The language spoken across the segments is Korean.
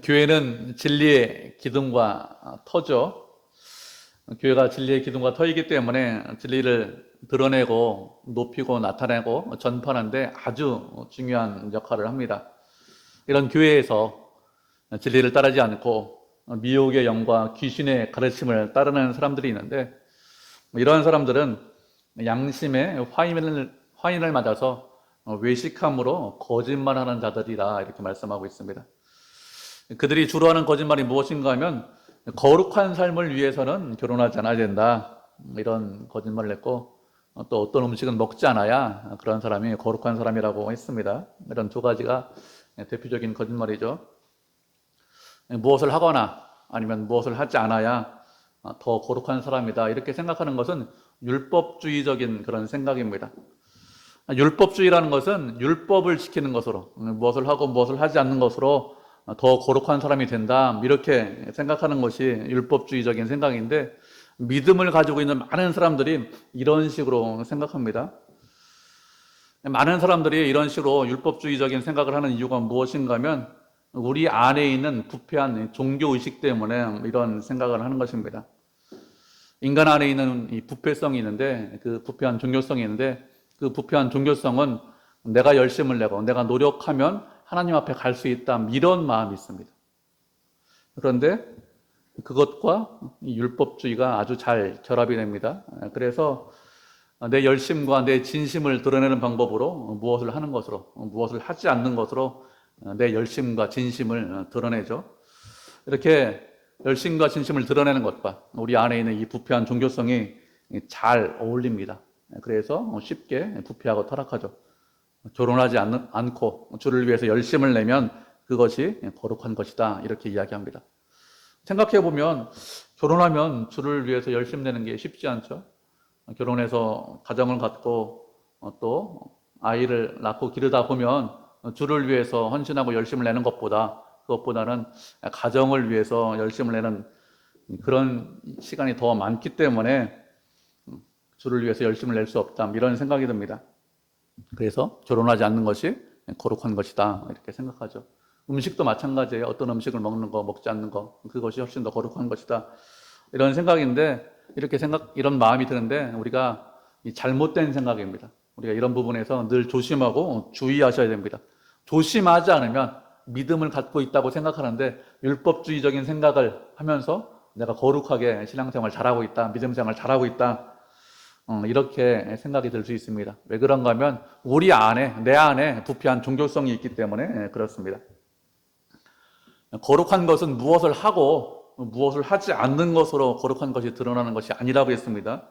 교회는 진리의 기둥과 터죠. 교회가 진리의 기둥과 터이기 때문에 진리를 드러내고 높이고 나타내고 전파하는데 아주 중요한 역할을 합니다. 이런 교회에서 진리를 따르지 않고 미혹의 영과 귀신의 가르침을 따르는 사람들이 있는데, 이러한 사람들은 양심의 화인을 맞아서 외식함으로 거짓말하는 자들이라 이렇게 말씀하고 있습니다. 그들이 주로 하는 거짓말이 무엇인가 하면 거룩한 삶을 위해서는 결혼하지 않아야 된다, 이런 거짓말을 했고, 또 어떤 음식은 먹지 않아야 그런 사람이 거룩한 사람이라고 했습니다. 이런 두 가지가 대표적인 거짓말이죠. 무엇을 하거나 아니면 무엇을 하지 않아야 더 거룩한 사람이다, 이렇게 생각하는 것은 율법주의적인 그런 생각입니다. 율법주의라는 것은 율법을 지키는 것으로, 무엇을 하고 무엇을 하지 않는 것으로 더 거룩한 사람이 된다, 이렇게 생각하는 것이 율법주의적인 생각인데, 믿음을 가지고 있는 많은 사람들이 이런 식으로 생각합니다. 많은 사람들이 이런 식으로 율법주의적인 생각을 하는 이유가 무엇인가 하면 우리 안에 있는 부패한 종교의식 때문에 이런 생각을 하는 것입니다. 인간 안에 있는 이 부패성이 있는데, 그 부패한 종교성이 있는데, 그 부패한 종교성은 내가 열심을 내고 내가 노력하면 하나님 앞에 갈 수 있다, 이런 마음이 있습니다. 그런데 그것과 이 율법주의가 아주 잘 결합이 됩니다. 그래서 내 열심과 내 진심을 드러내는 방법으로 무엇을 하는 것으로, 무엇을 하지 않는 것으로 내 열심과 진심을 드러내죠. 이렇게 열심과 진심을 드러내는 것과 우리 안에 있는 이 부패한 종교성이 잘 어울립니다. 그래서 쉽게 부패하고 타락하죠. 결혼하지 않고 주를 위해서 열심을 내면 그것이 거룩한 것이다, 이렇게 이야기합니다. 생각해보면 결혼하면 주를 위해서 열심 내는 게 쉽지 않죠. 결혼해서 가정을 갖고 또 아이를 낳고 기르다 보면 주를 위해서 헌신하고 열심을 내는 그것보다는 가정을 위해서 열심을 내는 그런 시간이 더 많기 때문에 주를 위해서 열심을 낼 수 없다, 이런 생각이 듭니다. 그래서 결혼하지 않는 것이 거룩한 것이다, 이렇게 생각하죠. 음식도 마찬가지예요. 어떤 음식을 먹는 거, 먹지 않는 거, 그것이 훨씬 더 거룩한 것이다, 이런 생각인데, 이런 마음이 드는데 우리가 잘못된 생각입니다. 우리가 이런 부분에서 늘 조심하고 주의하셔야 됩니다. 조심하지 않으면 믿음을 갖고 있다고 생각하는데 율법주의적인 생각을 하면서 내가 거룩하게 신앙생활 잘하고 있다, 믿음생활 잘하고 있다, 이렇게 생각이 들 수 있습니다. 왜 그런가 하면 내 안에 부패한 종교성이 있기 때문에 그렇습니다. 거룩한 것은 무엇을 하고 무엇을 하지 않는 것으로 거룩한 것이 드러나는 것이 아니라고 했습니다.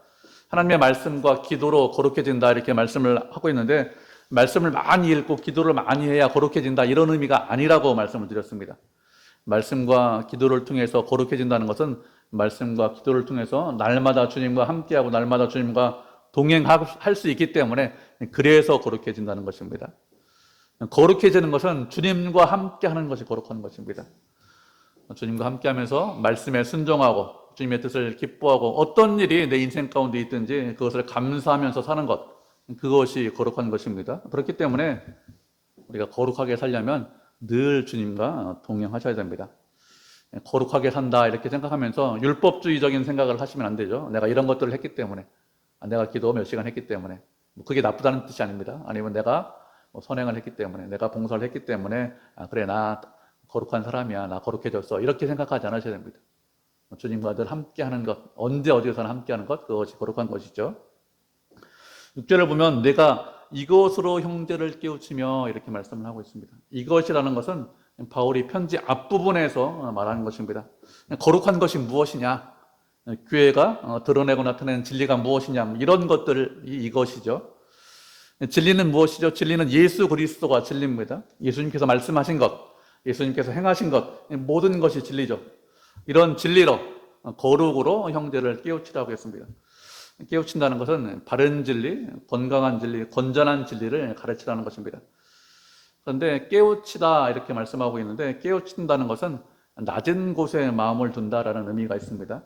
하나님의 말씀과 기도로 거룩해진다, 이렇게 말씀을 하고 있는데, 말씀을 많이 읽고 기도를 많이 해야 거룩해진다, 이런 의미가 아니라고 말씀을 드렸습니다. 말씀과 기도를 통해서 거룩해진다는 것은 말씀과 기도를 통해서 날마다 주님과 함께하고 날마다 주님과 동행할 수 있기 때문에, 그래서 거룩해진다는 것입니다. 거룩해지는 것은 주님과 함께하는 것이 거룩한 것입니다. 주님과 함께하면서 말씀에 순종하고 주님의 뜻을 기뻐하고 어떤 일이 내 인생 가운데 있든지 그것을 감사하면서 사는 것, 그것이 거룩한 것입니다. 그렇기 때문에 우리가 거룩하게 살려면 늘 주님과 동행하셔야 됩니다. 거룩하게 산다, 이렇게 생각하면서 율법주의적인 생각을 하시면 안 되죠. 내가 이런 것들을 했기 때문에, 내가 기도 몇 시간 했기 때문에, 그게 나쁘다는 뜻이 아닙니다. 아니면 내가 선행을 했기 때문에, 내가 봉사를 했기 때문에, 그래, 나 거룩한 사람이야, 나 거룩해졌어, 이렇게 생각하지 않으셔야 됩니다. 주님과 늘 함께하는 것, 언제 어디서나 함께하는 것, 그것이 거룩한 것이죠. 6절을 보면 내가 이것으로 형제를 깨우치며, 이렇게 말씀을 하고 있습니다. 이것이라는 것은 바울이 편지 앞부분에서 말하는 것입니다. 거룩한 것이 무엇이냐, 교회가 드러내고 나타내는 진리가 무엇이냐, 이런 것들이 이것이죠. 진리는 무엇이죠? 진리는 예수 그리스도가 진리입니다. 예수님께서 말씀하신 것, 예수님께서 행하신 것, 모든 것이 진리죠. 이런 진리로, 거룩으로 형제를 깨우치라고 했습니다. 깨우친다는 것은 바른 진리, 건강한 진리, 건전한 진리를 가르치라는 것입니다. 그런데 깨우치다, 이렇게 말씀하고 있는데, 깨우친다는 것은 낮은 곳에 마음을 둔다라는 의미가 있습니다.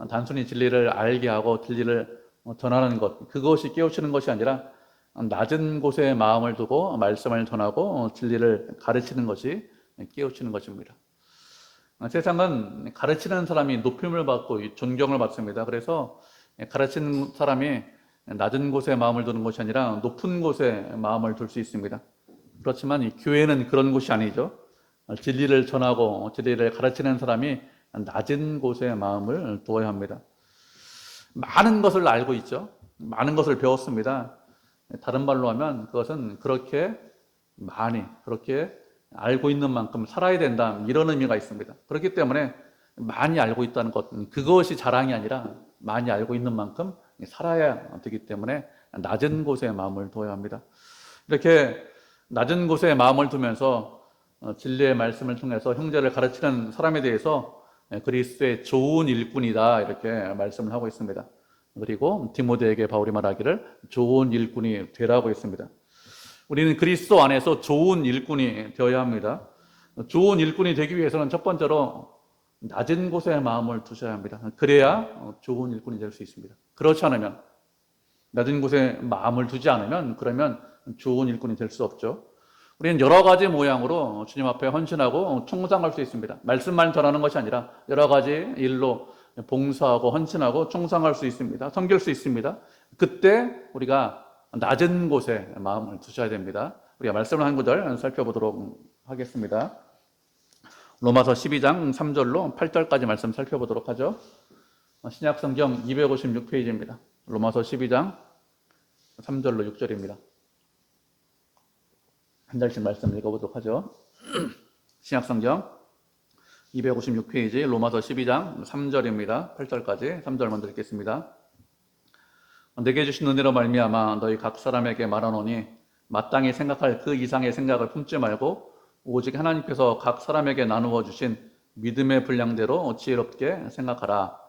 단순히 진리를 알게 하고 진리를 전하는 것, 그것이 깨우치는 것이 아니라 낮은 곳에 마음을 두고 말씀을 전하고 진리를 가르치는 것이 깨우치는 것입니다. 세상은 가르치는 사람이 높임을 받고 존경을 받습니다. 그래서 가르치는 사람이 낮은 곳에 마음을 두는 것이 아니라 높은 곳에 마음을 둘 수 있습니다. 그렇지만 이 교회는 그런 곳이 아니죠. 진리를 전하고 진리를 가르치는 사람이 낮은 곳에 마음을 두어야 합니다. 많은 것을 알고 있죠. 많은 것을 배웠습니다. 다른 말로 하면 그것은 그렇게 그렇게 알고 있는 만큼 살아야 된다, 이런 의미가 있습니다. 그렇기 때문에 많이 알고 있다는 것, 그것이 자랑이 아니라 많이 알고 있는 만큼 살아야 되기 때문에 낮은 곳에 마음을 두어야 합니다. 이렇게 낮은 곳에 마음을 두면서 진리의 말씀을 통해서 형제를 가르치는 사람에 대해서 그리스도의 좋은 일꾼이다, 이렇게 말씀을 하고 있습니다. 그리고 디모데에게 바울이 말하기를 좋은 일꾼이 되라고 했습니다. 우리는 그리스도 안에서 좋은 일꾼이 되어야 합니다. 좋은 일꾼이 되기 위해서는 첫 번째로 낮은 곳에 마음을 두셔야 합니다. 그래야 좋은 일꾼이 될 수 있습니다. 그렇지 않으면, 낮은 곳에 마음을 두지 않으면, 그러면 좋은 일꾼이 될 수 없죠. 우리는 여러 가지 모양으로 주님 앞에 헌신하고 충성할 수 있습니다. 말씀만 전하는 것이 아니라 여러 가지 일로 봉사하고 헌신하고 충성할 수 있습니다. 섬길 수 있습니다. 그때 우리가 낮은 곳에 마음을 두셔야 됩니다. 우리가 말씀을 한 구절 살펴보도록 하겠습니다. 로마서 12장 3절로 8절까지 말씀 살펴보도록 하죠. 신약성경 256페이지입니다. 로마서 12장 3절로 6절입니다. 한 절씩 말씀 읽어보도록 하죠. 신약성경 256페이지 로마서 12장 3절입니다. 8절까지 3절 먼저 읽겠습니다. 내게 주신 은혜로 말미암아 너희 각 사람에게 말하노니 마땅히 생각할 그 이상의 생각을 품지 말고 오직 하나님께서 각 사람에게 나누어 주신 믿음의 분량대로 지혜롭게 생각하라.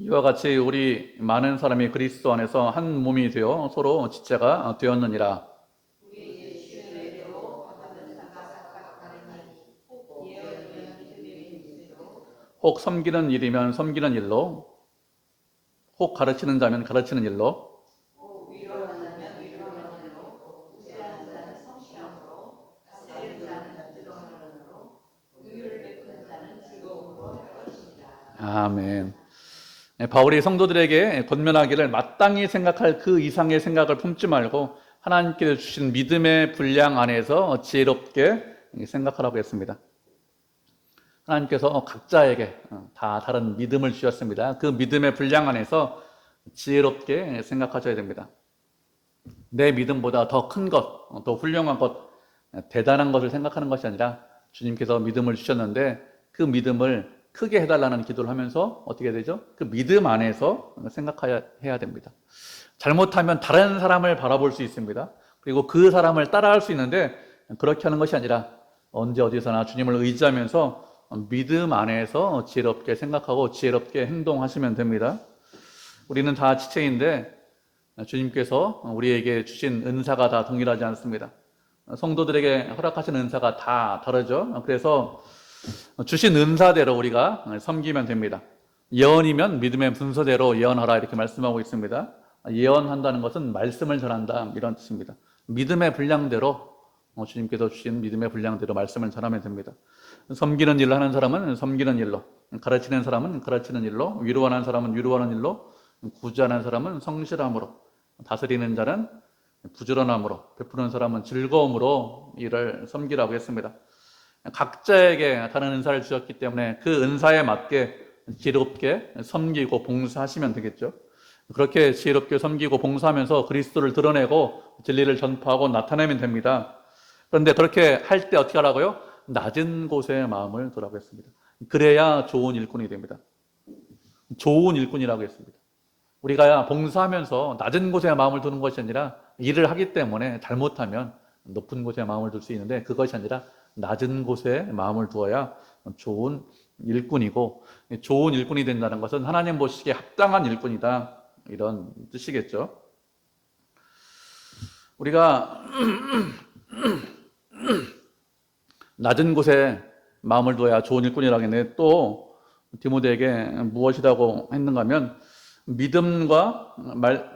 이와 같이 우리 많은 사람이 그리스도 안에서 한 몸이 되어 서로 지체가 되었느니라. 혹 섬기는 일이면 섬기는 일로, 혹 가르치는 자면 가르치는 일로, 아멘. 바울이 성도들에게 권면하기를 마땅히 생각할 그 이상의 생각을 품지 말고 하나님께서 주신 믿음의 분량 안에서 지혜롭게 생각하라고 했습니다. 하나님께서 각자에게 다 다른 믿음을 주셨습니다. 그 믿음의 분량 안에서 지혜롭게 생각하셔야 됩니다. 내 믿음보다 더 큰 것, 더 훌륭한 것, 대단한 것을 생각하는 것이 아니라 주님께서 믿음을 주셨는데 그 믿음을 크게 해달라는 기도를 하면서 어떻게 되죠? 그 믿음 안에서 생각해야 됩니다. 잘못하면 다른 사람을 바라볼 수 있습니다. 그리고 그 사람을 따라할 수 있는데 그렇게 하는 것이 아니라 언제 어디서나 주님을 의지하면서 믿음 안에서 지혜롭게 생각하고 지혜롭게 행동하시면 됩니다. 우리는 다 지체인데 주님께서 우리에게 주신 은사가 다 동일하지 않습니다. 성도들에게 허락하신 은사가 다 다르죠. 그래서 주신 은사대로 우리가 섬기면 됩니다. 예언이면 믿음의 분서대로 예언하라, 이렇게 말씀하고 있습니다. 예언한다는 것은 말씀을 전한다, 이런 뜻입니다. 믿음의 분량대로 주님께서 주신 믿음의 분량대로 말씀을 전하면 됩니다. 섬기는 일을 하는 사람은 섬기는 일로, 가르치는 사람은 가르치는 일로, 위로하는 사람은 위로하는 일로, 구제하는 사람은 성실함으로, 다스리는 자는 부지런함으로, 베푸는 사람은 즐거움으로 이를 섬기라고 했습니다. 각자에게 다른 은사를 주셨기 때문에 그 은사에 맞게 지혜롭게 섬기고 봉사하시면 되겠죠. 그렇게 지혜롭게 섬기고 봉사하면서 그리스도를 드러내고 진리를 전파하고 나타내면 됩니다. 그런데 그렇게 할 때 어떻게 하라고요? 낮은 곳에 마음을 두라고 했습니다. 그래야 좋은 일꾼이 됩니다. 좋은 일꾼이라고 했습니다. 우리가 봉사하면서 낮은 곳에 마음을 두는 것이 아니라 일을 하기 때문에 잘못하면 높은 곳에 마음을 둘 수 있는데 그것이 아니라 낮은 곳에 마음을 두어야 좋은 일꾼이고, 좋은 일꾼이 된다는 것은 하나님 보시기에 합당한 일꾼이다, 이런 뜻이겠죠. 우리가 낮은 곳에 마음을 두어야 좋은 일꾼이라고 했는데 또 디모데에게 무엇이라고 했는가 하면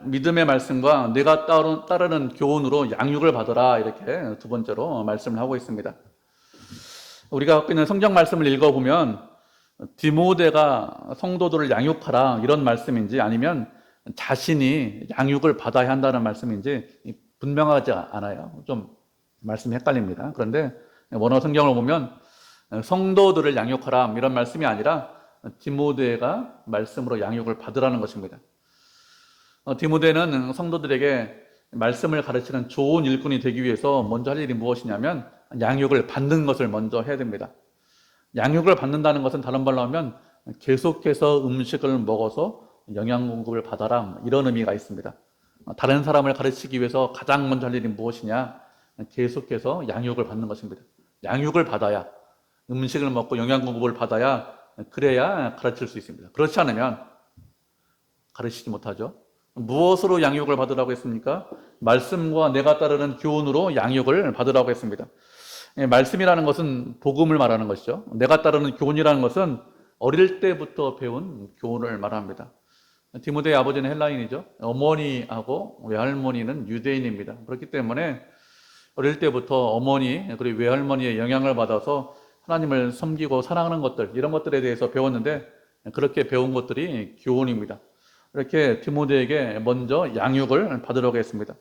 믿음의 말씀과 내가 따르는 교훈으로 양육을 받으라, 이렇게 두 번째로 말씀을 하고 있습니다. 우리가 갖고 있는 성경 말씀을 읽어보면 디모데가 성도들을 양육하라 이런 말씀인지 아니면 자신이 양육을 받아야 한다는 말씀인지 분명하지 않아요. 좀 말씀이 헷갈립니다. 그런데 원어 성경을 보면 성도들을 양육하라 이런 말씀이 아니라 디모데가 말씀으로 양육을 받으라는 것입니다. 디모데는 성도들에게 말씀을 가르치는 좋은 일꾼이 되기 위해서 먼저 할 일이 무엇이냐면 양육을 받는 것을 먼저 해야 됩니다. 양육을 받는다는 것은 다른 말로 하면 계속해서 음식을 먹어서 영양 공급을 받아라, 이런 의미가 있습니다. 다른 사람을 가르치기 위해서 가장 먼저 할 일이 무엇이냐? 계속해서 양육을 받는 것입니다. 양육을 받아야, 음식을 먹고 영양 공급을 받아야, 그래야 가르칠 수 있습니다. 그렇지 않으면 가르치지 못하죠. 무엇으로 양육을 받으라고 했습니까? 말씀과 내가 따르는 교훈으로 양육을 받으라고 했습니다. 말씀이라는 것은 복음을 말하는 것이죠. 내가 따르는 교훈이라는 것은 어릴 때부터 배운 교훈을 말합니다. 디모데의 아버지는 헬라인이죠. 어머니하고 외할머니는 유대인입니다. 그렇기 때문에 어릴 때부터 어머니 그리고 외할머니의 영향을 받아서 하나님을 섬기고 사랑하는 것들, 이런 것들에 대해서 배웠는데 그렇게 배운 것들이 교훈입니다. 이렇게 디모데에게 먼저 양육을 받으려고 했습니다.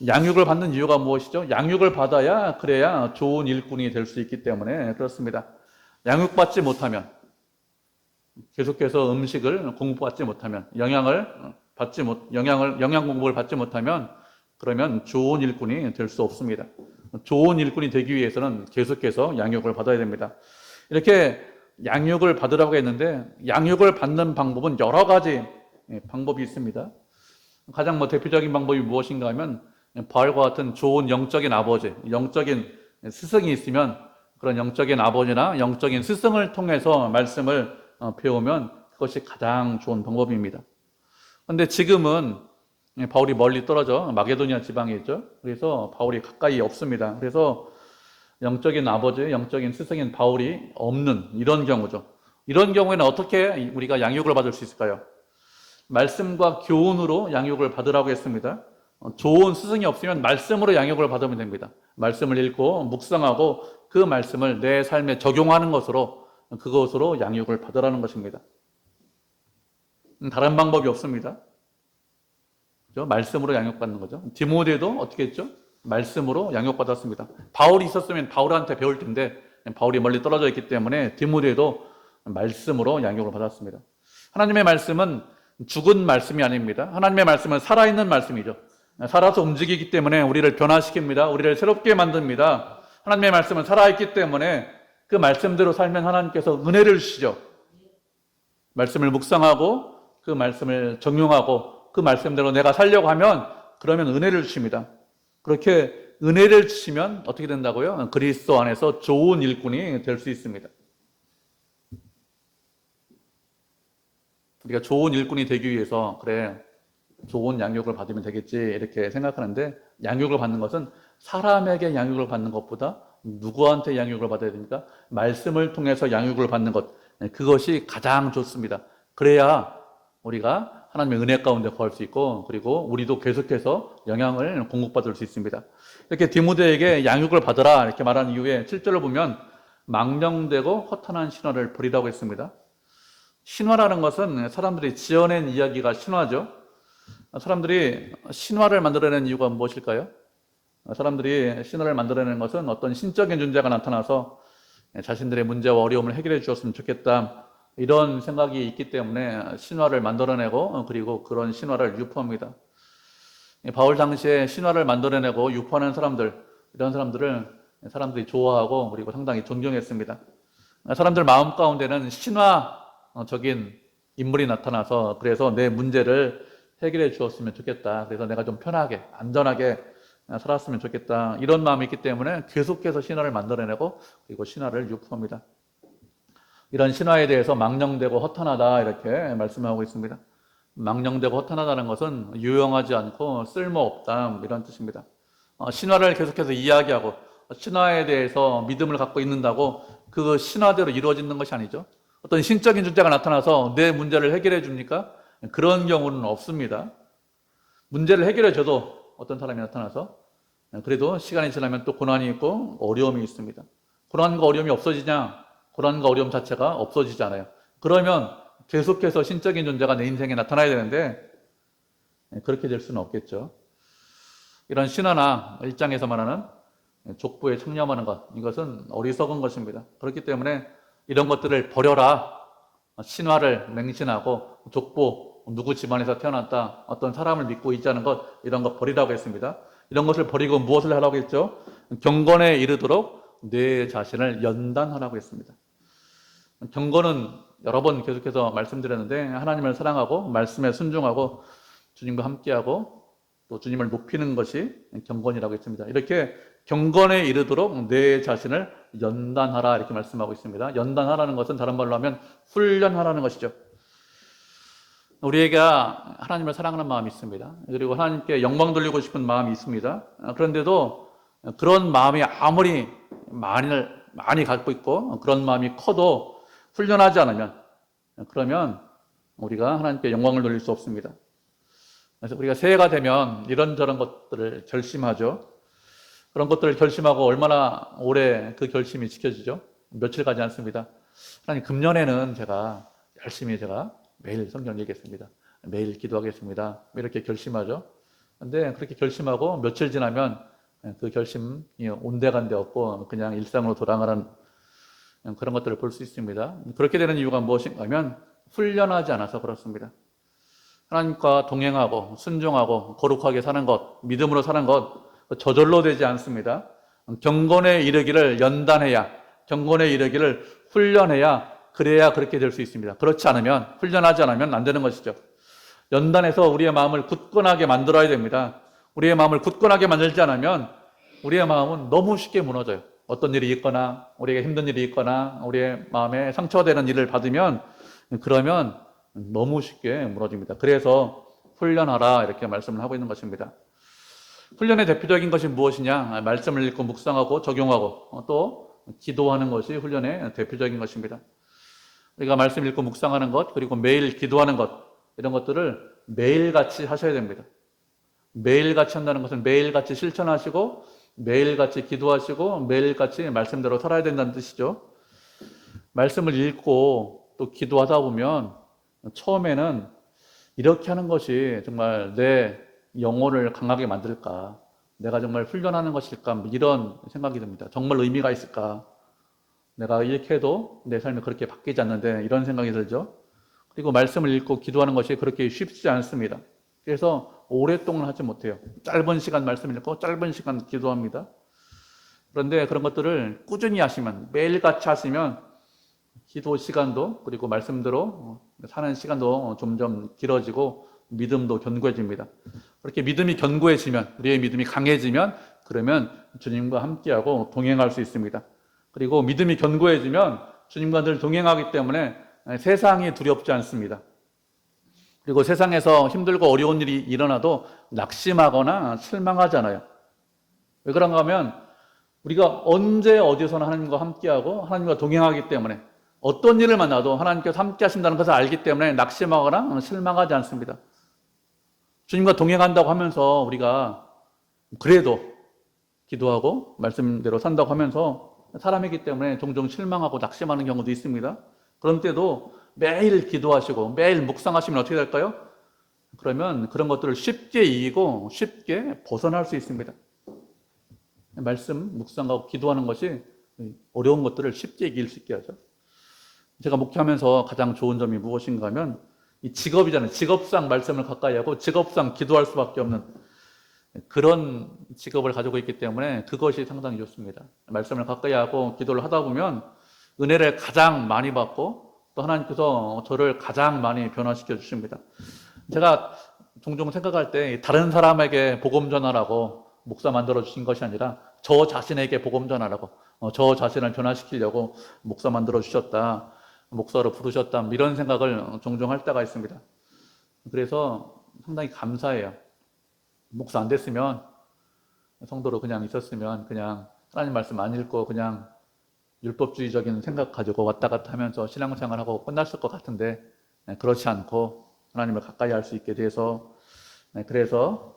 양육을 받는 이유가 무엇이죠? 양육을 받아야, 그래야 좋은 일꾼이 될 수 있기 때문에 그렇습니다. 양육받지 못하면, 계속해서 음식을 공급받지 못하면, 영양 공급을 받지 못하면, 그러면 좋은 일꾼이 될 수 없습니다. 좋은 일꾼이 되기 위해서는 계속해서 양육을 받아야 됩니다. 이렇게 양육을 받으라고 했는데, 양육을 받는 방법은 여러 가지 방법이 있습니다. 가장 대표적인 방법이 무엇인가 하면, 바울과 같은 좋은 영적인 아버지, 영적인 스승이 있으면 그런 영적인 아버지나 영적인 스승을 통해서 말씀을 배우면 그것이 가장 좋은 방법입니다. 그런데 지금은 바울이 멀리 떨어져 마게도니아 지방에 있죠. 그래서 바울이 가까이 없습니다. 그래서 영적인 아버지, 영적인 스승인 바울이 없는 이런 경우죠. 이런 경우에는 어떻게 우리가 양육을 받을 수 있을까요? 말씀과 교훈으로 양육을 받으라고 했습니다. 좋은 스승이 없으면 말씀으로 양육을 받으면 됩니다. 말씀을 읽고 묵상하고 그 말씀을 내 삶에 적용하는 것으로, 그것으로 양육을 받으라는 것입니다. 다른 방법이 없습니다. 그렇죠? 말씀으로 양육받는 거죠. 디모데도 어떻게 했죠? 말씀으로 양육받았습니다. 바울이 있었으면 바울한테 배울 텐데 바울이 멀리 떨어져 있기 때문에 디모데도 말씀으로 양육을 받았습니다. 하나님의 말씀은 죽은 말씀이 아닙니다. 하나님의 말씀은 살아있는 말씀이죠. 살아서 움직이기 때문에 우리를 변화시킵니다. 우리를 새롭게 만듭니다. 하나님의 말씀은 살아있기 때문에 그 말씀대로 살면 하나님께서 은혜를 주시죠. 말씀을 묵상하고 그 말씀을 적용하고 그 말씀대로 내가 살려고 하면 그러면 은혜를 주십니다. 그렇게 은혜를 주시면 어떻게 된다고요? 그리스도 안에서 좋은 일꾼이 될 수 있습니다. 우리가 좋은 일꾼이 되기 위해서 그래 좋은 양육을 받으면 되겠지 이렇게 생각하는데, 양육을 받는 것은 사람에게 양육을 받는 것보다 누구한테 양육을 받아야 됩니까? 말씀을 통해서 양육을 받는 것, 그것이 가장 좋습니다. 그래야 우리가 하나님의 은혜 가운데 거할 수 있고, 그리고 우리도 계속해서 영향을 공급받을 수 있습니다. 이렇게 디모데에게 양육을 받으라 이렇게 말한 이후에 7절을 보면 망령되고 허탄한 신화를 버리라고 했습니다. 신화라는 것은 사람들이 지어낸 이야기가 신화죠. 사람들이 신화를 만들어내는 이유가 무엇일까요? 사람들이 신화를 만들어내는 것은 어떤 신적인 존재가 나타나서 자신들의 문제와 어려움을 해결해 주었으면 좋겠다, 이런 생각이 있기 때문에 신화를 만들어내고 그리고 그런 신화를 유포합니다. 바울 당시에 신화를 만들어내고 유포하는 사람들, 이런 사람들을 사람들이 좋아하고 그리고 상당히 존경했습니다. 사람들 마음 가운데는 신화적인 인물이 나타나서 그래서 내 문제를 해결해 주었으면 좋겠다, 그래서 내가 좀 편하게 안전하게 살았으면 좋겠다, 이런 마음이 있기 때문에 계속해서 신화를 만들어내고 그리고 신화를 유포합니다. 이런 신화에 대해서 망령되고 허탄하다 이렇게 말씀하고 있습니다. 망령되고 허탄하다는 것은 유용하지 않고 쓸모없다, 이런 뜻입니다. 신화를 계속해서 이야기하고 신화에 대해서 믿음을 갖고 있는다고 그 신화대로 이루어지는 것이 아니죠. 어떤 신적인 존재가 나타나서 내 문제를 해결해 줍니까? 그런 경우는 없습니다. 문제를 해결해 줘도 어떤 사람이 나타나서 그래도 시간이 지나면 또 고난이 있고 어려움이 있습니다. 고난과 어려움이 없어지냐? 고난과 어려움 자체가 없어지지 않아요. 그러면 계속해서 신적인 존재가 내 인생에 나타나야 되는데 그렇게 될 수는 없겠죠. 이런 신화나 일장에서 말하는 족보에 청렴하는 것, 이것은 어리석은 것입니다. 그렇기 때문에 이런 것들을 버려라. 신화를 맹신하고 족보, 누구 집안에서 태어났다, 어떤 사람을 믿고 있자는 것, 이런 것 버리라고 했습니다. 이런 것을 버리고 무엇을 하라고 했죠? 경건에 이르도록 내 자신을 연단하라고 했습니다. 경건은 여러 번 계속해서 말씀드렸는데 하나님을 사랑하고 말씀에 순종하고 주님과 함께하고 또 주님을 높이는 것이 경건이라고 했습니다. 이렇게 경건에 이르도록 내 자신을 연단하라 이렇게 말씀하고 있습니다. 연단하라는 것은 다른 말로 하면 훈련하라는 것이죠. 우리가 하나님을 사랑하는 마음이 있습니다. 그리고 하나님께 영광 돌리고 싶은 마음이 있습니다. 그런데도 그런 마음이 아무리 많이 갖고 있고 그런 마음이 커도 훈련하지 않으면 그러면 우리가 하나님께 영광을 돌릴 수 없습니다. 그래서 우리가 새해가 되면 이런저런 것들을 결심하죠. 그런 것들을 결심하고 얼마나 오래 그 결심이 지켜지죠? 며칠 가지 않습니다. 하나님 금년에는 제가 열심히 매일 성경 읽겠습니다. 매일 기도하겠습니다. 이렇게 결심하죠. 근데 그렇게 결심하고 며칠 지나면 그 결심이 온데간데 없고 그냥 일상으로 돌아가는 그런 것들을 볼 수 있습니다. 그렇게 되는 이유가 무엇인가 하면 훈련하지 않아서 그렇습니다. 하나님과 동행하고 순종하고 거룩하게 사는 것, 믿음으로 사는 것 저절로 되지 않습니다. 경건에 이르기를 연단해야, 경건에 이르기를 훈련해야 그래야 그렇게 될 수 있습니다. 그렇지 않으면, 훈련하지 않으면 안 되는 것이죠. 연단해서 우리의 마음을 굳건하게 만들어야 됩니다. 우리의 마음을 굳건하게 만들지 않으면 우리의 마음은 너무 쉽게 무너져요. 어떤 일이 있거나 우리에게 힘든 일이 있거나 우리의 마음에 상처되는 일을 받으면 그러면 너무 쉽게 무너집니다. 그래서 훈련하라 이렇게 말씀을 하고 있는 것입니다. 훈련의 대표적인 것이 무엇이냐? 말씀을 읽고 묵상하고 적용하고 또 기도하는 것이 훈련의 대표적인 것입니다. 우리가 말씀 읽고 묵상하는 것 그리고 매일 기도하는 것 이런 것들을 매일같이 하셔야 됩니다. 매일같이 한다는 것은 매일같이 실천하시고 매일같이 기도하시고 매일같이 말씀대로 살아야 된다는 뜻이죠. 말씀을 읽고 또 기도하다 보면 처음에는 이렇게 하는 것이 정말 내 영혼을 강하게 만들까? 내가 정말 훈련하는 것일까? 이런 생각이 듭니다. 정말 의미가 있을까? 내가 이렇게 해도 내 삶이 그렇게 바뀌지 않는데 이런 생각이 들죠. 그리고 말씀을 읽고 기도하는 것이 그렇게 쉽지 않습니다. 그래서 오랫동안 하지 못해요. 짧은 시간 말씀 읽고 짧은 시간 기도합니다. 그런데 그런 것들을 꾸준히 하시면 매일같이 하시면 기도 시간도 그리고 말씀대로 사는 시간도 점점 길어지고 믿음도 견고해집니다. 그렇게 믿음이 견고해지면 우리의 믿음이 강해지면 그러면 주님과 함께하고 동행할 수 있습니다. 그리고 믿음이 견고해지면 주님과 늘 동행하기 때문에 세상이 두렵지 않습니다. 그리고 세상에서 힘들고 어려운 일이 일어나도 낙심하거나 실망하지 않아요. 왜 그런가 하면 우리가 언제 어디서나 하나님과 함께하고 하나님과 동행하기 때문에 어떤 일을 만나도 하나님께서 함께 하신다는 것을 알기 때문에 낙심하거나 실망하지 않습니다. 주님과 동행한다고 하면서 우리가 그래도 기도하고 말씀대로 산다고 하면서 사람이기 때문에 종종 실망하고 낙심하는 경우도 있습니다. 그런 때도 매일 기도하시고 매일 묵상하시면 어떻게 될까요? 그러면 그런 것들을 쉽게 이기고 쉽게 벗어날 수 있습니다. 말씀, 묵상하고 기도하는 것이 어려운 것들을 쉽게 이길 수 있게 하죠. 제가 목회하면서 가장 좋은 점이 무엇인가 하면 이 직업이잖아요. 직업상 말씀을 가까이 하고 직업상 기도할 수밖에 없는 그런 직업을 가지고 있기 때문에 그것이 상당히 좋습니다. 말씀을 가까이 하고 기도를 하다 보면 은혜를 가장 많이 받고 또 하나님께서 저를 가장 많이 변화시켜 주십니다. 제가 종종 생각할 때 다른 사람에게 복음 전하라고 목사 만들어 주신 것이 아니라 저 자신에게 복음 전하라고 저 자신을 변화시키려고 목사 만들어 주셨다. 목사로 부르셨다. 이런 생각을 종종 할 때가 있습니다. 그래서 상당히 감사해요. 목사 안 됐으면 성도로 그냥 있었으면 그냥 하나님 말씀 안 읽고 그냥 율법주의적인 생각 가지고 왔다 갔다 하면서 신앙생활하고 끝났을 것 같은데 그렇지 않고 하나님을 가까이 할 수 있게 돼서 그래서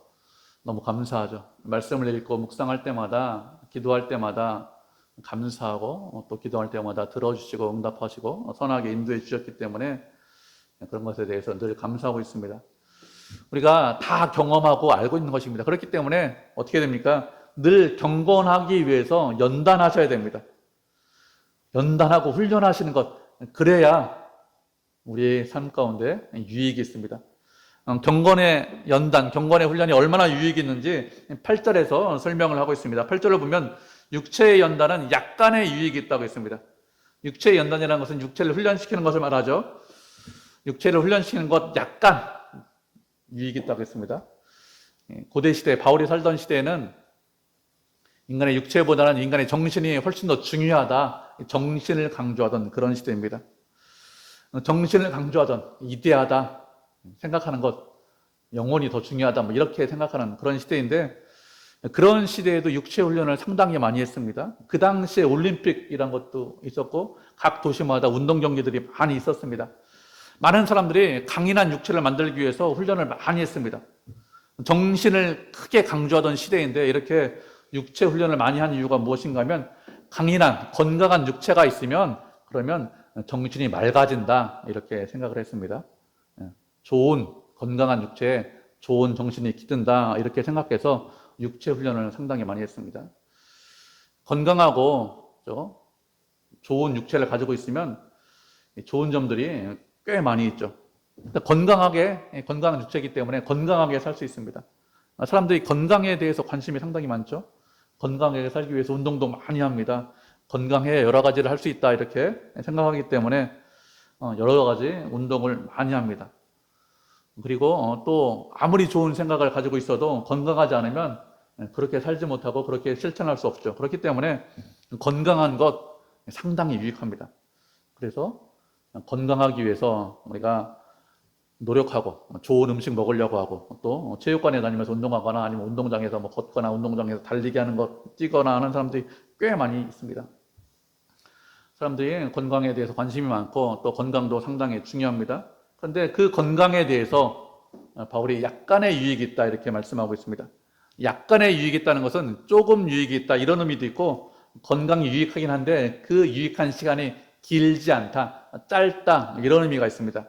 너무 감사하죠. 말씀을 읽고 묵상할 때마다, 기도할 때마다 감사하고 또 기도할 때마다 들어주시고 응답하시고 선하게 인도해 주셨기 때문에 그런 것에 대해서 늘 감사하고 있습니다. 우리가 다 경험하고 알고 있는 것입니다. 그렇기 때문에 어떻게 됩니까? 늘 경건하기 위해서 연단하셔야 됩니다. 연단하고 훈련하시는 것, 그래야 우리의 삶 가운데 유익이 있습니다. 경건의 연단, 경건의 훈련이 얼마나 유익이 있는지 8절에서 설명을 하고 있습니다. 8절을 보면 육체의 연단은 약간의 유익이 있다고 했습니다. 육체의 연단이라는 것은 육체를 훈련시키는 것을 말하죠. 육체를 훈련시키는 것 약간 유익이 있다고 했습니다. 고대 시대, 바울이 살던 시대에는 인간의 육체보다는 인간의 정신이 훨씬 더 중요하다. 정신을 강조하던 그런 시대입니다. 정신을 강조하던 이데하다 생각하는 것, 영혼이 더 중요하다 뭐 이렇게 생각하는 그런 시대인데 그런 시대에도 육체 훈련을 상당히 많이 했습니다. 그 당시에 올림픽이란 것도 있었고 각 도시마다 운동 경기들이 많이 있었습니다. 많은 사람들이 강인한 육체를 만들기 위해서 훈련을 많이 했습니다. 정신을 크게 강조하던 시대인데 이렇게 육체 훈련을 많이 한 이유가 무엇인가 하면 강인한 건강한 육체가 있으면 그러면 정신이 맑아진다 이렇게 생각을 했습니다. 좋은 건강한 육체에 좋은 정신이 깃든다 이렇게 생각해서 육체 훈련을 상당히 많이 했습니다. 건강하고 좋은 육체를 가지고 있으면 좋은 점들이 꽤 많이 있죠. 건강한 육체이기 때문에 건강하게 살 수 있습니다. 사람들이 건강에 대해서 관심이 상당히 많죠. 건강하게 살기 위해서 운동도 많이 합니다. 건강해 여러 가지를 할 수 있다 이렇게 생각하기 때문에 여러 가지 운동을 많이 합니다. 그리고 또 아무리 좋은 생각을 가지고 있어도 건강하지 않으면 그렇게 살지 못하고 그렇게 실천할 수 없죠. 그렇기 때문에 건강한 것 상당히 유익합니다. 그래서 건강하기 위해서 우리가 노력하고 좋은 음식 먹으려고 하고 또 체육관에 다니면서 운동하거나 아니면 운동장에서 뭐 걷거나 운동장에서 달리기 하는 것 뛰거나 하는 사람들이 꽤 많이 있습니다. 사람들이 건강에 대해서 관심이 많고 또 건강도 상당히 중요합니다. 그런데 그 건강에 대해서 바울이 약간의 유익이 있다 이렇게 말씀하고 있습니다. 약간의 유익이 있다는 것은 조금 유익이 있다 이런 의미도 있고 건강이 유익하긴 한데 그 유익한 시간이 길지 않다, 짧다 이런 의미가 있습니다.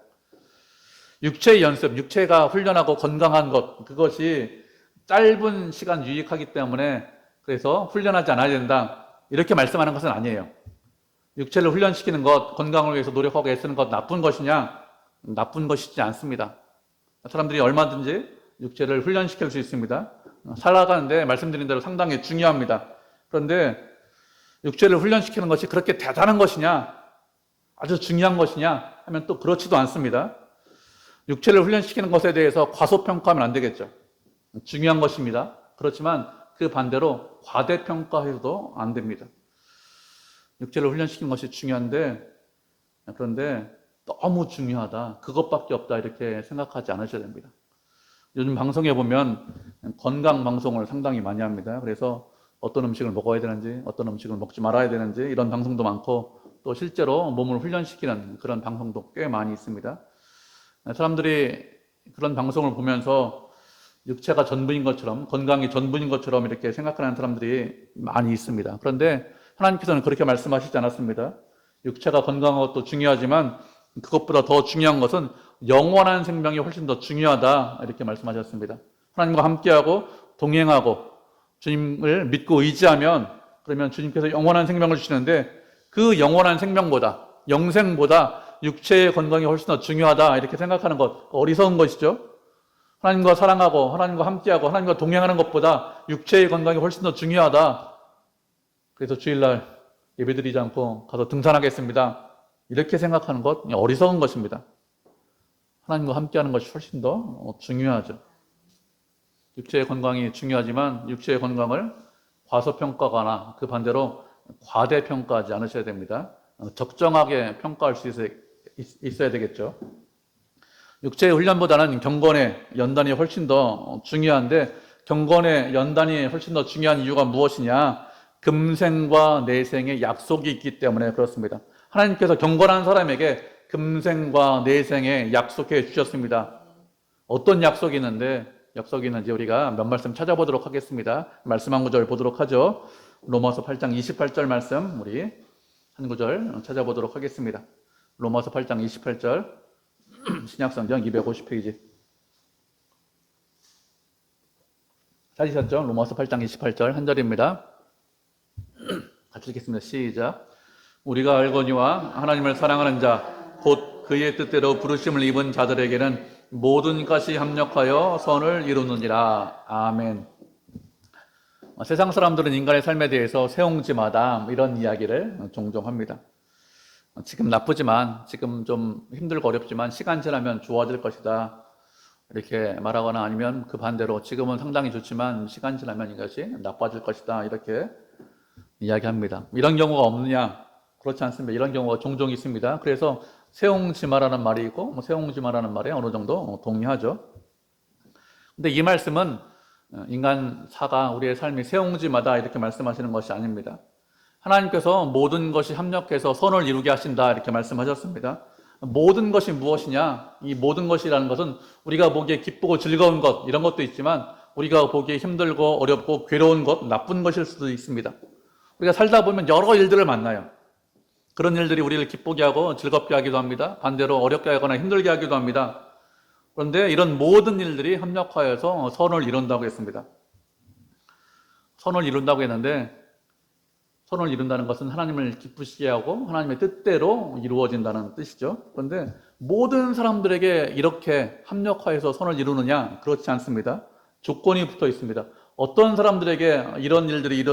육체의 연습, 육체가 훈련하고 건강한 것 그것이 짧은 시간 유익하기 때문에 그래서 훈련하지 않아야 된다 이렇게 말씀하는 것은 아니에요. 육체를 훈련시키는 것, 건강을 위해서 노력하고 애쓰는 것 나쁜 것이냐? 나쁜 것이지 않습니다. 사람들이 얼마든지 육체를 훈련시킬 수 있습니다. 살아가는데 말씀드린 대로 상당히 중요합니다. 그런데 육체를 훈련시키는 것이 그렇게 대단한 것이냐? 아주 중요한 것이냐? 하면 또 그렇지도 않습니다. 육체를 훈련시키는 것에 대해서 과소평가하면 안 되겠죠. 중요한 것입니다. 그렇지만 그 반대로 과대평가해서도 안 됩니다. 육체를 훈련시키는 것이 중요한데 그런데 너무 중요하다. 그것밖에 없다. 이렇게 생각하지 않으셔야 됩니다. 요즘 방송에 보면 건강 방송을 상당히 많이 합니다. 그래서 어떤 음식을 먹어야 되는지, 어떤 음식을 먹지 말아야 되는지 이런 방송도 많고 또 실제로 몸을 훈련시키는 그런 방송도 꽤 많이 있습니다. 사람들이 그런 방송을 보면서 육체가 전부인 것처럼, 건강이 전부인 것처럼 이렇게 생각하는 사람들이 많이 있습니다. 그런데 하나님께서는 그렇게 말씀하시지 않았습니다. 육체가 건강한 것도 중요하지만 그것보다 더 중요한 것은 영원한 생명이 훨씬 더 중요하다 이렇게 말씀하셨습니다. 하나님과 함께하고 동행하고 주님을 믿고 의지하면 그러면 주님께서 영원한 생명을 주시는데 그 영원한 생명보다 영생보다 육체의 건강이 훨씬 더 중요하다 이렇게 생각하는 것 어리석은 것이죠. 하나님과 사랑하고 하나님과 함께하고 하나님과 동행하는 것보다 육체의 건강이 훨씬 더 중요하다. 그래서 주일날 예배드리지 않고 가서 등산하겠습니다. 이렇게 생각하는 것 어리석은 것입니다. 하나님과 함께하는 것이 훨씬 더 중요하죠. 육체의 건강이 중요하지만 육체의 건강을 과소평가하거나 그 반대로 과대평가하지 않으셔야 됩니다. 적정하게 평가할 수 있어야 되겠죠. 육체의 훈련보다는 경건의 연단이 훨씬 더 중요한데 경건의 연단이 훨씬 더 중요한 이유가 무엇이냐? 금생과 내생의 약속이 있기 때문에 그렇습니다. 하나님께서 경건한 사람에게 금생과 내생에 약속해 주셨습니다. 어떤 약속이 있는지 우리가 몇 말씀 찾아보도록 하겠습니다. 말씀 한 구절 보도록 하죠. 로마서 8장 28절 말씀 우리 한 구절 찾아보도록 하겠습니다. 로마서 8장 28절 신약성경 250페이지 찾으셨죠? 로마서 8장 28절 한 절입니다. 같이 읽겠습니다. 시작. 우리가 알거니와 하나님을 사랑하는 자 곧 그의 뜻대로 부르심을 입은 자들에게는 모든 것이 합력하여 선을 이루느니라. 아멘. 세상 사람들은 인간의 삶에 대해서 세옹지마다 이런 이야기를 종종 합니다. 지금 나쁘지만, 지금 좀 힘들고 어렵지만 시간 지나면 좋아질 것이다 이렇게 말하거나, 아니면 그 반대로 지금은 상당히 좋지만 시간 지나면 이것이 나빠질 것이다 이렇게 이야기합니다. 이런 경우가 없느냐? 그렇지 않습니다. 이런 경우가 종종 있습니다. 그래서 세옹지마라는 말이 있고 세옹지마라는 말에 어느 정도 동의하죠. 근데 이 말씀은 인간사가 우리의 삶이 세옹지마다 이렇게 말씀하시는 것이 아닙니다. 하나님께서 모든 것이 합력해서 선을 이루게 하신다 이렇게 말씀하셨습니다. 모든 것이 무엇이냐? 이 모든 것이라는 것은 우리가 보기에 기쁘고 즐거운 것 이런 것도 있지만 우리가 보기에 힘들고 어렵고 괴로운 것, 나쁜 것일 수도 있습니다. 우리가 살다 보면 여러 일들을 만나요. 그런 일들이 우리를 기쁘게 하고 즐겁게 하기도 합니다. 반대로 어렵게 하거나 힘들게 하기도 합니다. 그런데 이런 모든 일들이 합력하여서 선을 이룬다고 했습니다. 선을 이룬다고 했는데, 선을 이룬다는 것은 하나님을 기쁘시게 하고 하나님의 뜻대로 이루어진다는 뜻이죠. 그런데 모든 사람들에게 이렇게 합력하여서 선을 이루느냐? 그렇지 않습니다. 조건이 붙어 있습니다. 어떤 사람들에게 이런 일들이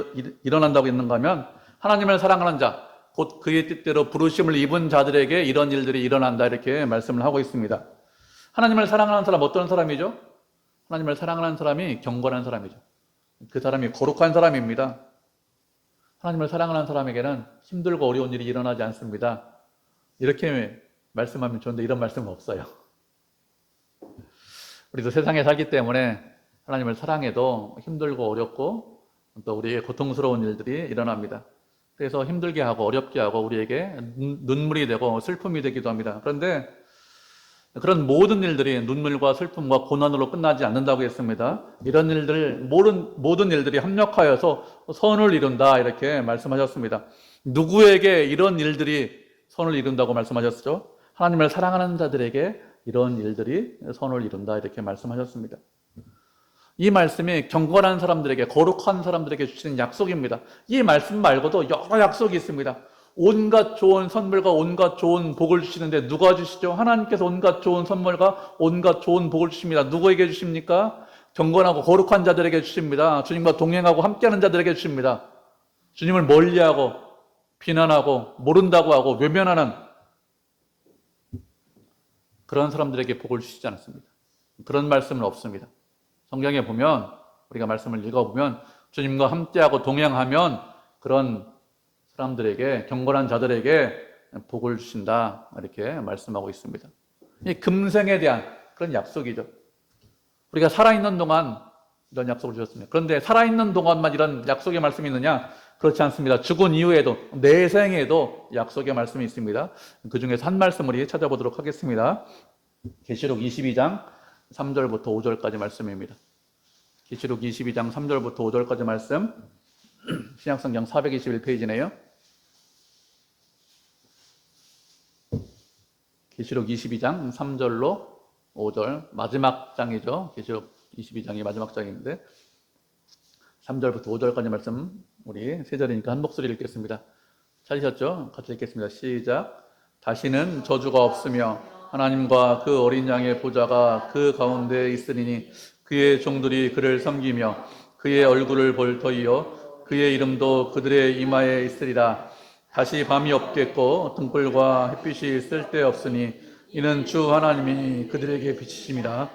일어난다고 했는가 하면, 하나님을 사랑하는 자, 곧 그의 뜻대로 부르심을 입은 자들에게 이런 일들이 일어난다 이렇게 말씀을 하고 있습니다. 하나님을 사랑하는 사람 어떤 사람이죠? 하나님을 사랑하는 사람이 경건한 사람이죠. 그 사람이 거룩한 사람입니다. 하나님을 사랑하는 사람에게는 힘들고 어려운 일이 일어나지 않습니다. 이렇게 말씀하면 좋은데 이런 말씀은 없어요. 우리도 세상에 살기 때문에 하나님을 사랑해도 힘들고 어렵고 또 우리에게 고통스러운 일들이 일어납니다. 그래서 힘들게 하고 어렵게 하고 우리에게 눈물이 되고 슬픔이 되기도 합니다. 그런데 그런 모든 일들이 눈물과 슬픔과 고난으로 끝나지 않는다고 했습니다. 이런 일들, 모든 일들이 합력하여서 선을 이룬다 이렇게 말씀하셨습니다. 누구에게 이런 일들이 선을 이룬다고 말씀하셨죠? 하나님을 사랑하는 자들에게 이런 일들이 선을 이룬다 이렇게 말씀하셨습니다. 이 말씀이 경건한 사람들에게, 거룩한 사람들에게 주시는 약속입니다. 이 말씀 말고도 여러 약속이 있습니다. 온갖 좋은 선물과 온갖 좋은 복을 주시는데 누가 주시죠? 하나님께서 온갖 좋은 선물과 온갖 좋은 복을 주십니다. 누구에게 주십니까? 경건하고 거룩한 자들에게 주십니다. 주님과 동행하고 함께하는 자들에게 주십니다. 주님을 멀리하고 비난하고 모른다고 하고 외면하는 그런 사람들에게 복을 주시지 않았습니다. 그런 말씀은 없습니다. 성경에 보면, 우리가 말씀을 읽어보면 주님과 함께하고 동행하면 그런 사람들에게, 경건한 자들에게 복을 주신다 이렇게 말씀하고 있습니다. 이 금생에 대한 그런 약속이죠. 우리가 살아있는 동안 이런 약속을 주셨습니다. 그런데 살아있는 동안만 이런 약속의 말씀이 있느냐? 그렇지 않습니다. 죽은 이후에도, 내생에도 약속의 말씀이 있습니다. 그 중에서 한 말씀 우리 찾아보도록 하겠습니다. 계시록 22장 3절부터 5절까지 말씀입니다. 계시록 22장 3절부터 5절까지 말씀, 신약성경 421페이지네요. 계시록 22장 3절로 5절, 마지막 장이죠. 계시록 22장이 마지막 장인데 3절부터 5절까지 말씀, 우리 세 절이니까 한 목소리 읽겠습니다. 찾으셨죠? 같이 읽겠습니다. 시작. 다시는 저주가 없으며 하나님과 그 어린 양의 보좌가 그 가운데 있으리니 그의 종들이 그를 섬기며 그의 얼굴을 볼 터이요 그의 이름도 그들의 이마에 있으리라. 다시 밤이 없겠고 등불과 햇빛이 쓸데없으니 이는 주 하나님이 그들에게 비치심이라.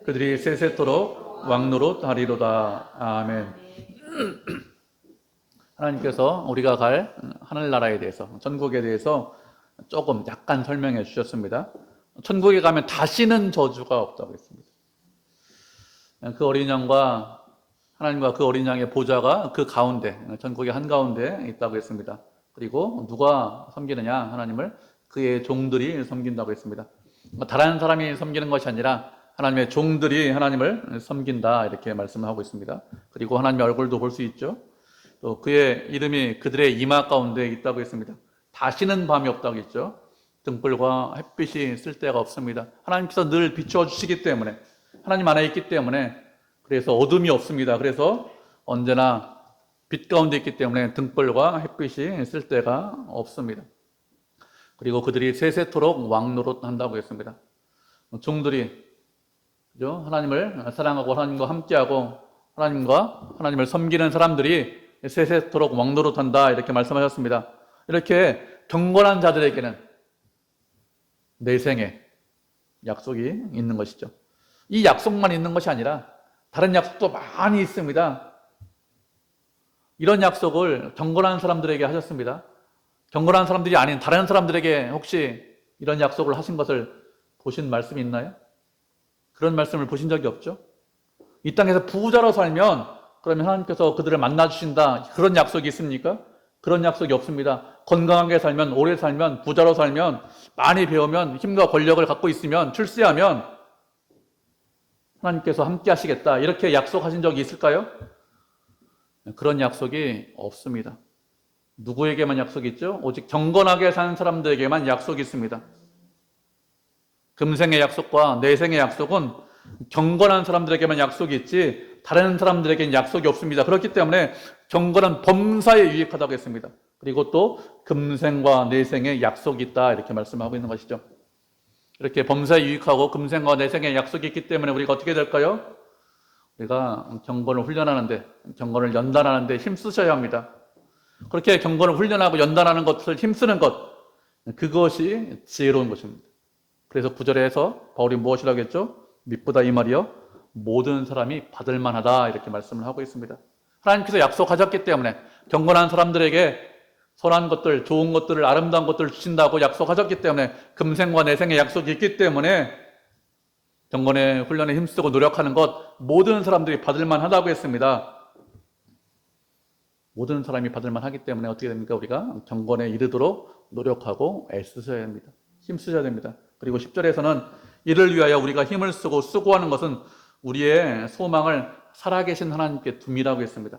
그들이 세세토록 왕노릇 하리로다. 아멘. 하나님께서 우리가 갈 하늘나라에 대해서, 천국에 대해서 조금 약간 설명해 주셨습니다. 천국에 가면 다시는 저주가 없다고 했습니다. 그 어린 양과 하나님과 그 어린 양의 보좌가 그 가운데, 천국의 한가운데 있다고 했습니다. 그리고 누가 섬기느냐? 하나님을 그의 종들이 섬긴다고 했습니다. 다른 사람이 섬기는 것이 아니라 하나님의 종들이 하나님을 섬긴다 이렇게 말씀을 하고 있습니다. 그리고 하나님의 얼굴도 볼 수 있죠. 또 그의 이름이 그들의 이마 가운데 있다고 했습니다. 다시는 밤이 없다고 했죠. 등불과 햇빛이 쓸 데가 없습니다. 하나님께서 늘 비추어 주시기 때문에, 하나님 안에 있기 때문에, 그래서 어둠이 없습니다. 그래서 언제나 빛 가운데 있기 때문에 등불과 햇빛이 쓸 데가 없습니다. 그리고 그들이 세세토록 왕노릇 한다고 했습니다. 종들이 하나님을 사랑하고 하나님과 함께하고 하나님을 섬기는 사람들이 세세토록 왕노릇한다 이렇게 말씀하셨습니다. 이렇게 경건한 자들에게는 내생에 약속이 있는 것이죠. 이 약속만 있는 것이 아니라 다른 약속도 많이 있습니다. 이런 약속을 경건한 사람들에게 하셨습니다. 경건한 사람들이 아닌 다른 사람들에게 혹시 이런 약속을 하신 것을 보신 말씀이 있나요? 그런 말씀을 보신 적이 없죠. 이 땅에서 부자로 살면 그러면 하나님께서 그들을 만나주신다, 그런 약속이 있습니까? 그런 약속이 없습니다. 건강하게 살면, 오래 살면, 부자로 살면, 많이 배우면, 힘과 권력을 갖고 있으면, 출세하면 하나님께서 함께 하시겠다 이렇게 약속하신 적이 있을까요? 그런 약속이 없습니다. 누구에게만 약속이 있죠? 오직 경건하게 사는 사람들에게만 약속이 있습니다. 금생의 약속과 내생의 약속은 경건한 사람들에게만 약속이 있지 다른 사람들에게는 약속이 없습니다. 그렇기 때문에 경건은 범사에 유익하다고 했습니다. 그리고 또 금생과 내생에 약속이 있다 이렇게 말씀하고 있는 것이죠. 이렇게 범사에 유익하고 금생과 내생에 약속이 있기 때문에 우리가 어떻게 될까요? 우리가 경건을 훈련하는데, 경건을 연단하는데 힘쓰셔야 합니다. 그렇게 경건을 훈련하고 연단하는 것을 힘쓰는 것, 그것이 지혜로운 것입니다. 그래서 9절에서 바울이 무엇이라고 했죠? 미쁘다 이 말이요, 모든 사람이 받을 만하다 이렇게 말씀을 하고 있습니다. 하나님께서 약속하셨기 때문에 경건한 사람들에게 선한 것들, 좋은 것들을, 아름다운 것들을 주신다고 약속하셨기 때문에, 금생과 내생의 약속이 있기 때문에 경건의 훈련에 힘쓰고 노력하는 것 모든 사람들이 받을 만하다고 했습니다. 모든 사람이 받을 만하기 때문에 어떻게 됩니까? 우리가 경건에 이르도록 노력하고 애쓰셔야 됩니다. 힘쓰셔야 됩니다. 그리고 10절에서는 이를 위하여 우리가 힘을 쓰고 수고하는 것은 우리의 소망을 살아계신 하나님께 둠이라고 했습니다.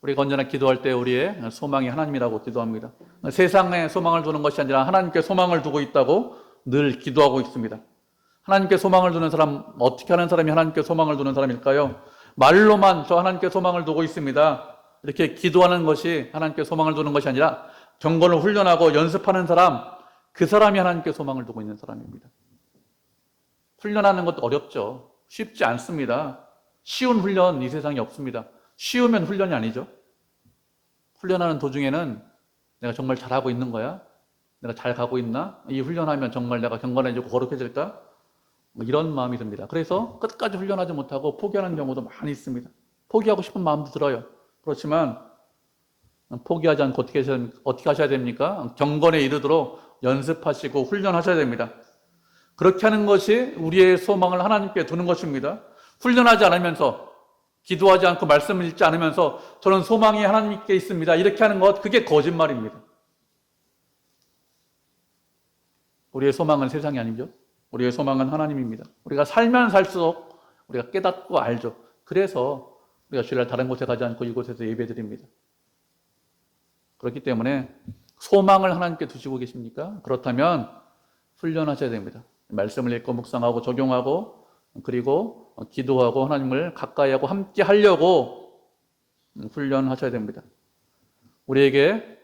우리가 언제나 기도할 때 우리의 소망이 하나님이라고 기도합니다. 세상에 소망을 두는 것이 아니라 하나님께 소망을 두고 있다고 늘 기도하고 있습니다. 하나님께 소망을 두는 사람, 어떻게 하는 사람이 하나님께 소망을 두는 사람일까요? 말로만 저 하나님께 소망을 두고 있습니다, 이렇게 기도하는 것이 하나님께 소망을 두는 것이 아니라 경건을 훈련하고 연습하는 사람, 그 사람이 하나님께 소망을 두고 있는 사람입니다. 훈련하는 것도 어렵죠. 쉽지 않습니다. 쉬운 훈련 이 세상에 없습니다. 쉬우면 훈련이 아니죠. 훈련하는 도중에는 내가 정말 잘하고 있는 거야? 내가 잘 가고 있나? 이 훈련하면 정말 내가 경건해지고 거룩해질까? 이런 마음이 듭니다. 그래서 끝까지 훈련하지 못하고 포기하는 경우도 많이 있습니다. 포기하고 싶은 마음도 들어요. 그렇지만 포기하지 않고 어떻게 하셔야 됩니까? 경건에 이르도록 연습하시고 훈련하셔야 됩니다. 그렇게 하는 것이 우리의 소망을 하나님께 두는 것입니다. 훈련하지 않으면서, 기도하지 않고 말씀을 읽지 않으면서 저는 소망이 하나님께 있습니다, 이렇게 하는 것, 그게 거짓말입니다. 우리의 소망은 세상이 아니죠. 우리의 소망은 하나님입니다. 우리가 살면 살수록 우리가 깨닫고 알죠. 그래서 우리가 주일날 다른 곳에 가지 않고 이곳에서 예배드립니다. 그렇기 때문에 소망을 하나님께 두시고 계십니까? 그렇다면 훈련하셔야 됩니다. 말씀을 읽고 묵상하고 적용하고, 그리고 기도하고 하나님을 가까이 하고 함께 하려고 훈련하셔야 됩니다. 우리에게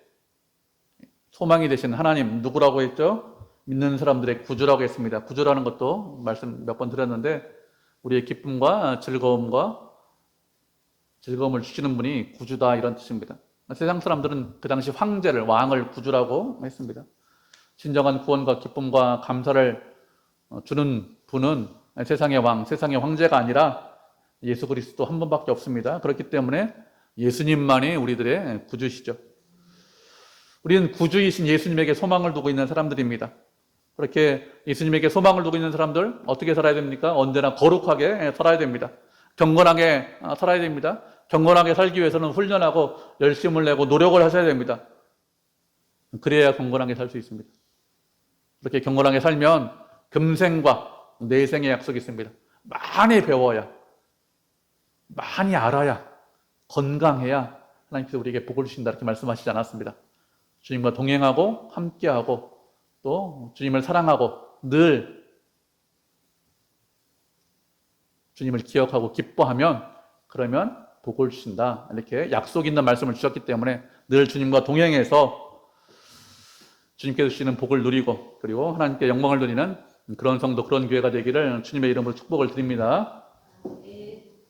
소망이 되신 하나님, 누구라고 했죠? 믿는 사람들의 구주라고 했습니다. 구주라는 것도 말씀 몇 번 드렸는데, 우리의 기쁨과 즐거움을 주시는 분이 구주다, 이런 뜻입니다. 세상 사람들은 그 당시 황제를, 왕을 구주라고 했습니다. 진정한 구원과 기쁨과 감사를 주는 분은 세상의 왕, 세상의 황제가 아니라 예수 그리스도 한 분밖에 없습니다. 그렇기 때문에 예수님만이 우리들의 구주시죠. 우리는 구주이신 예수님에게 소망을 두고 있는 사람들입니다. 그렇게 예수님에게 소망을 두고 있는 사람들, 어떻게 살아야 됩니까? 언제나 거룩하게 살아야 됩니다. 경건하게 살아야 됩니다. 경건하게 살기 위해서는 훈련하고 열심을 내고 노력을 하셔야 됩니다. 그래야 경건하게 살 수 있습니다. 그렇게 경건하게 살면 금생과 내생의 약속이 있습니다. 많이 배워야, 많이 알아야, 건강해야 하나님께서 우리에게 복을 주신다 이렇게 말씀하시지 않았습니다. 주님과 동행하고 함께하고 또 주님을 사랑하고 늘 주님을 기억하고 기뻐하면 그러면 복을 주신다 이렇게 약속 있는 말씀을 주셨기 때문에 늘 주님과 동행해서 주님께서 주시는 복을 누리고 그리고 하나님께 영광을 드리는 그런 성도, 그런 교회가 되기를 주님의 이름으로 축복을 드립니다.